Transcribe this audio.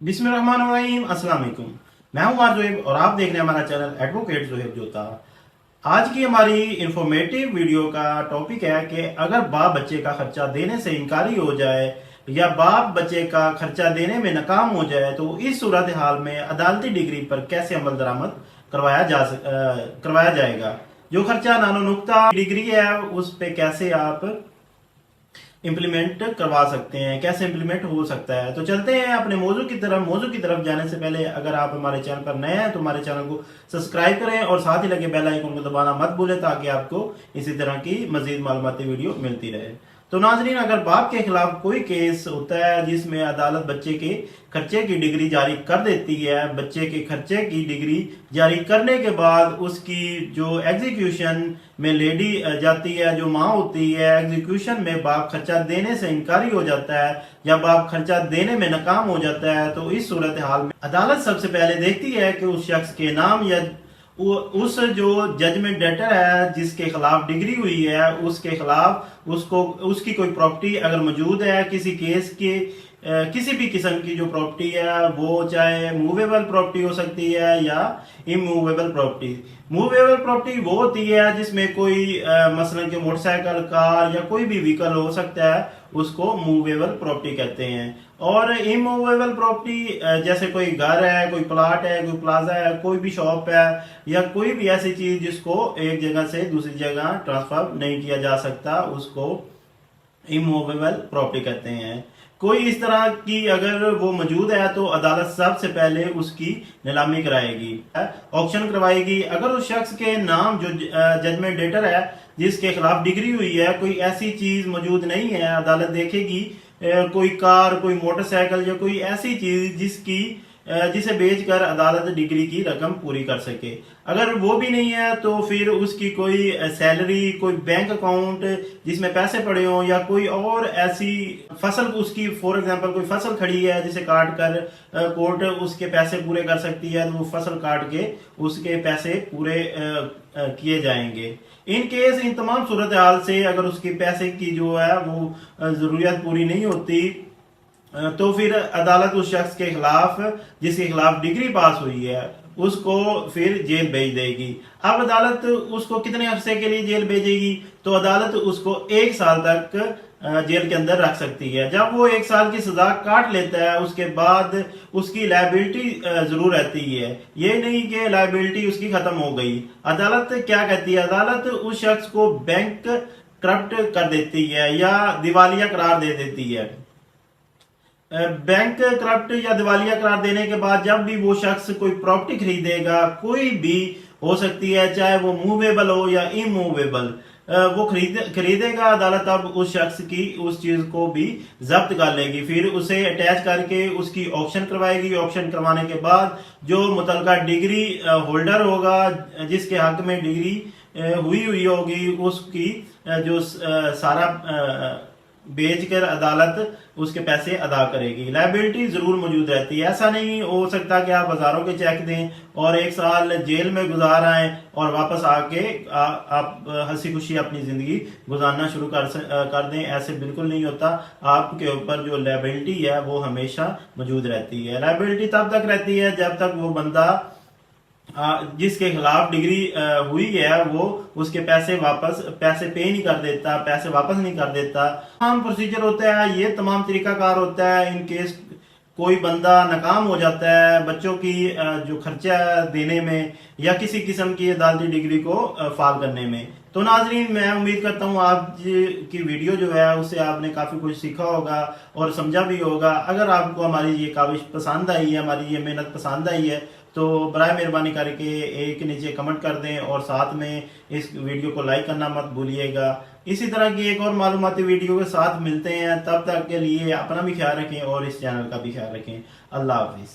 बिस्मिल्लाहिर्रहमानिर्रहीम, अस्सलाम वालेकुम। मैं हूं उमर जोहेब और आप देख रहे हैं हमारा चैनल एडवोकेट जोहेब जोता। आज की हमारी इंफॉर्मेटिव वीडियो का टॉपिक है कि अगर बाप बच्चे का खर्चा देने से इनकारी हो जाए या बाप बच्चे का खर्चा देने में नाकाम हो जाए तो इस सूरत हाल में अदालती डिग्री पर कैसे अमल दरामद करवाया जाएगा। जो खर्चा नानो नुक्ता डिग्री है उस पे कैसे आप इम्प्लीमेंट करवा सकते हैं, कैसे इम्प्लीमेंट हो सकता है। तो चलते हैं अपने मौजू की तरफ जाने से पहले अगर आप हमारे चैनल पर नए हैं तो हमारे चैनल को सब्सक्राइब करें और साथ ही लगे बेल आइकन को दबाना मत भूलें ताकि आपको इसी तरह की मजीद मालूमाती वीडियो मिलती रहे। तो नाजरीन, अगर बाप के खिलाफ कोई केस होता है जिसमें अदालत बच्चे के खर्चे की डिग्री जारी कर देती है, बच्चे के खर्चे की डिग्री जारी करने के बाद उसकी जो एग्जीक्यूशन में लेडी जाती है, जो माँ होती है, एग्जीक्यूशन में बाप खर्चा देने से इनकारी हो जाता है या बाप खर्चा देने में नाकाम हो जाता है तो इस सूरत हाल में अदालत सबसे पहले देखती है कि उस शख्स के नाम या उस जो जजमेंट डेटर है जिसके खिलाफ डिग्री हुई है उसके खिलाफ उसकी कोई प्रॉपर्टी अगर मौजूद है, किसी केस के किसी भी किस्म की जो प्रॉपर्टी है वो चाहे मूवेबल प्रॉपर्टी हो सकती है या इमूवेबल प्रॉपर्टी। मूवेबल प्रॉपर्टी वो होती है जिसमें कोई मसलन के मोटरसाइकिल, कार या कोई भी व्हीकल हो सकता है, उसको मूवेबल प्रॉपर्टी कहते हैं। और इमूवेबल प्रॉपर्टी जैसे कोई घर है, कोई प्लाट है, कोई प्लाजा है, कोई भी शॉप है या कोई भी ऐसी चीज जिसको एक जगह से दूसरी जगह ट्रांसफर नहीं किया जा सकता, उसको इमूवेबल प्रॉपर्टी कहते हैं। कोई इस तरह की अगर वो मौजूद है तो अदालत सबसे पहले उसकी नीलामी कराएगी, ऑक्शन करवाएगी। अगर उस शख्स के नाम जो जजमेंट डेटर है जिसके खिलाफ डिग्री हुई है कोई ऐसी चीज मौजूद नहीं है, अदालत देखेगी कोई कार, कोई मोटरसाइकिल या कोई ऐसी चीज जिसे बेचकर अदालत डिग्री की रकम पूरी कर सके। अगर वो भी नहीं है तो फिर उसकी कोई सैलरी, कोई बैंक अकाउंट जिसमें पैसे पड़े हों या कोई और ऐसी फसल, उसकी फॉर एग्जांपल कोई फसल खड़ी है जिसे काट कर कोर्ट उसके पैसे पूरे कर सकती है तो वो फसल काट के उसके पैसे पूरे किए जाएंगे। इन केस इन तमाम सूरत हाल से अगर उसके पैसे की जो है वो जरूरियत पूरी नहीं होती तो फिर अदालत उस शख्स के खिलाफ जिसके खिलाफ डिग्री पास हुई है उसको फिर जेल भेज देगी। अब अदालत उसको कितने अरसे के लिए जेल भेजेगी तो अदालत उसको 1 साल तक जेल के अंदर रख सकती है। जब वो 1 साल की सजा काट लेता है उसके बाद उसकी लायबिलिटी जरूर रहती है, ये नहीं कि लायबिलिटी उसकी खत्म हो गई। अदालत क्या कहती है, अदालत उस शख्स को बैंक करप्ट कर देती है या दिवालिया करार दे देती है। बैंक करप्ट या दिवालिया करार देने के बाद जब भी वो शख्स कोई प्रॉपर्टी खरीदेगा, कोई भी हो सकती है, चाहे वो मूवेबल हो या इमूवेबल, वो खरीदेगा, अदालत अब उस शख्स की उस चीज को भी जब्त कर लेगी, फिर उसे अटैच करके उसकी ऑक्शन करवाएगी। ऑक्शन करवाने के बाद जो मुतलका डिग्री होल्डर होगा जिसके हक में डिग्री हुई होगी उसकी जो सारा बेचकर अदालत उसके पैसे अदा करेगी। लायबिलिटी जरूर मौजूद रहती है। ऐसा नहीं हो सकता कि आप हजारों के चेक दें और 1 साल जेल में गुजार आए और वापस आके आप हंसी खुशी अपनी जिंदगी गुजारना शुरू कर दें। ऐसे बिल्कुल नहीं होता। आपके ऊपर जो लायबिलिटी है वो हमेशा मौजूद रहती है। लायबिलिटी तब तक रहती है जब तक वो बंदा जिसके खिलाफ डिग्री हुई है वो उसके पैसे पे नहीं कर देता, पैसे वापस नहीं कर देता। तमाम प्रोसीजर होता है, ये तमाम तरीकाकार होता है इन केस कोई बंदा नाकाम हो जाता है बच्चों की जो खर्चा देने में या किसी किस्म की अदालती डिग्री को फाल करने में। तो नाजरीन, मैं उम्मीद करता हूँ आज की वीडियो जो है उससे आपने काफी कुछ सीखा होगा और समझा भी होगा। अगर आपको हमारी ये काविश पसंद आई है, हमारी ये मेहनत पसंद आई है तो बराए मेहरबानी करके एक नीचे कमेंट कर दें और साथ में इस वीडियो को लाइक करना मत भूलिएगा। इसी तरह की एक और मालूमाती वीडियो के साथ मिलते हैं, तब तक के लिए अपना भी ख्याल रखें और इस चैनल का भी ख्याल रखें। अल्लाह हाफिज।